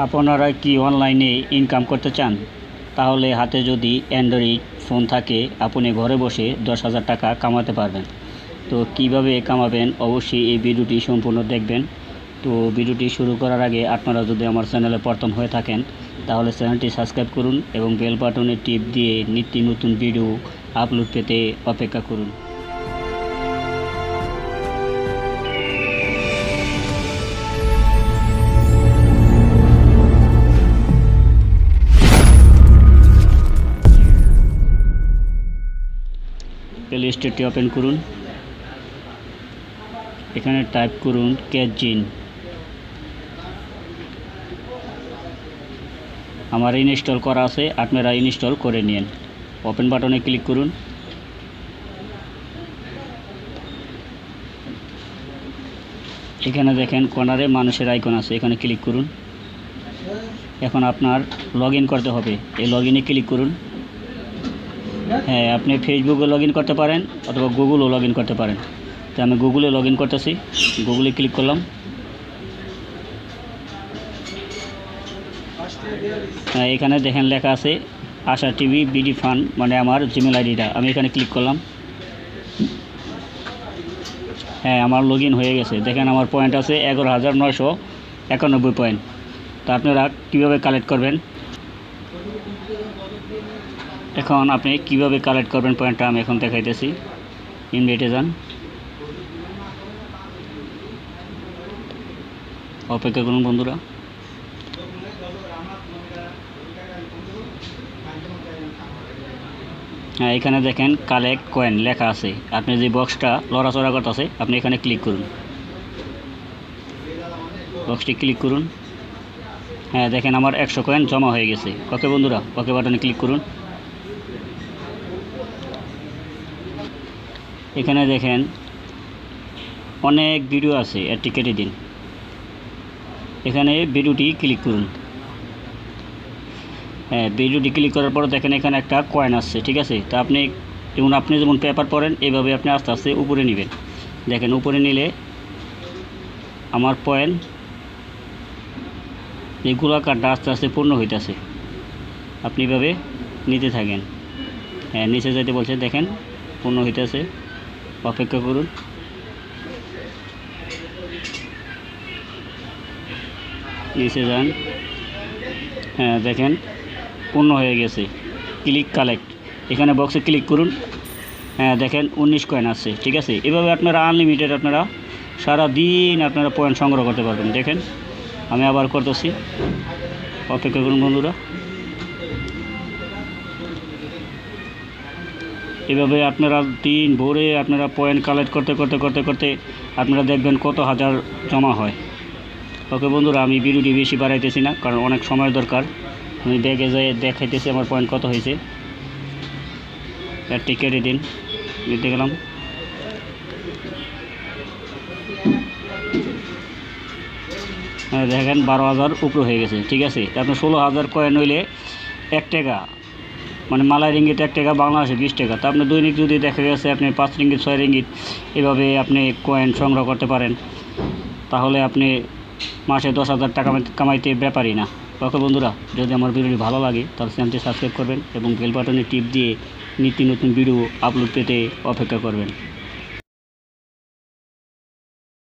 আপনারা কি অনলাইনে ইনকাম করতে চান? তাহলে হাতে যদি অ্যান্ড্রয়েড ফোন থাকে আপনি ঘরে বসে 10,000 টাকা কামাতে পারবেন। তো কিভাবে কামাবেন অবশ্যই এই ভিডিওটি সম্পূর্ণ দেখবেন। তো ভিডিওটি শুরু করার আগে আপনারা যদি আমার চ্যানেলে প্রথম হয়ে থাকেন তাহলে চ্যানেলটি সাবস্ক্রাইব করুন এবং বেল বাটনে টিপ দিয়ে নিত্য নতুন ভিডিও আপলোড পেতে অপেক্ষা করুন। প্লে স্টোরটি ওপেন করুন, এখানে টাইপ করুন cashzine। আমার ইনস্টল করা আছে, আপনারা ইনস্টল করে নিন। ওপেন বাটনে ক্লিক করুন। এখানে দেখেন কর্নারে মানুষের আইকন আছে, এখানে ক্লিক করুন। এখন আপনার লগ ইন করতে হবে, এই লগ ইনে ক্লিক করুন। হ্যাঁ, আপনি ফেসবুকে লগ ইন করতে পারেন অথবা গুগলও লগ ইন করতে পারেন। তো আমি গুগলে লগ ইন করতেছি, গুগলে ক্লিক করলাম। হ্যাঁ, এখানে দেখেন লেখা আছে ASHA টিভি বিডি ফান্ড, মানে আমার জিমেল আইডিটা। আমি এখানে ক্লিক করলাম। হ্যাঁ, আমার লগ ইন হয়ে গেছে। দেখেন আমার পয়েন্ট আছে 11,991 পয়েন্ট। তো আপনারা কীভাবে কালেক্ট করবেন, এখন আপনি কিভাবে কালেক্ট করবেন পয়েন্টটা আমি এখন দেখাইতেছি। ইনভাইটে যান, অপেক্ষা করুন বন্ধুরা। হ্যাঁ, এখানে দেখেন কালেক্ট কয়েন লেখা আছে। আপনি যে বক্সটা লড়াচড়া করতেছে আপনি এখানে ক্লিক করুন, বক্সটি ক্লিক করুন। হ্যাঁ, দেখেন আমার 100 কয়েন জমা হয়ে গেছে। ওকে বন্ধুরা, ওকে বাটনে ক্লিক করুন। এখানে দেখেন অনেক ভিডিও আছে, এটি কেটে দিন। এখানে ভিডিওটি ক্লিক করুন। হ্যাঁ, ভিডিওটি ক্লিক করার পর দেখেন এখানে একটা কয়েন আসছে, ঠিক আছে। তো আপনি যেমন পেপার পড়েন এইভাবে আপনি আস্তে আস্তে উপরে নেবেন। দেখেন উপরে নিলে আমার পয়েন্ট এই গোলাকারটা আস্তে আস্তে পূর্ণ হইতেছে। আপনি এভাবে নিতে থাকেন। হ্যাঁ, নিচে যাইতে বলছে, দেখেন পূর্ণ হইতেছে। অপেক্ষা করুন। নিচে যান। হ্যাঁ, দেখেন পূর্ণ হয়ে গেছে। ক্লিক কালেক্ট, এখানে বক্সে ক্লিক করুন। হ্যাঁ, দেখেন 19 কয়েন আছে, ঠিক আছে। এভাবে আপনারা আনলিমিটেড আপনারা সারা দিন আপনারা পয়েন্ট সংগ্রহ করতে পারবেন। দেখেন আমি আবার করতেছি, অপেক্ষা করুন বন্ধুরা। এভাবে আপনারা দিন ভরে আপনারা পয়েন্ট কালেক্ট করতে করতে করতে করতে আপনারা দেখবেন কত হাজার জমা হয়। ওকে বন্ধুরা, আমি ভিডিওটি বেশি বাড়াইতেছি না, কারণ অনেক সময় দরকার। আমি ব্যাগে যেয়ে দেখাইতেছি আমার পয়েন্ট কত হয়েছে। একটি কেটে দিন, নিতে গেলাম। হ্যাঁ, দেখেন 12,000 উপরে হয়ে গেছে, ঠিক আছে। আপনার 16,000 কয়েন হইলে 1 টাকা, মানে মালয় রিঙ্গিত 1 টাকা, বাংলাদেশে 20 টাকা। তো আপনি দৈনিক যদি দেখা গেছে আপনি 5 রিঙ্গিত 6 রিঙ্গিত এভাবে আপনি কয়েন সংগ্রহ করতে পারেন, তাহলে আপনি মাসে 10,000 টাকা কামাইতে ব্যাপারই না। ওকে বন্ধুরা, যদি আমার ভিডিওটি ভালো লাগে তাহলে চ্যানেলটি সাবস্ক্রাইব করবেন এবং বেল বাটনে টিপ দিয়ে নিত্য নতুন ভিডিও আপলোড পেতে অপেক্ষা করবেন।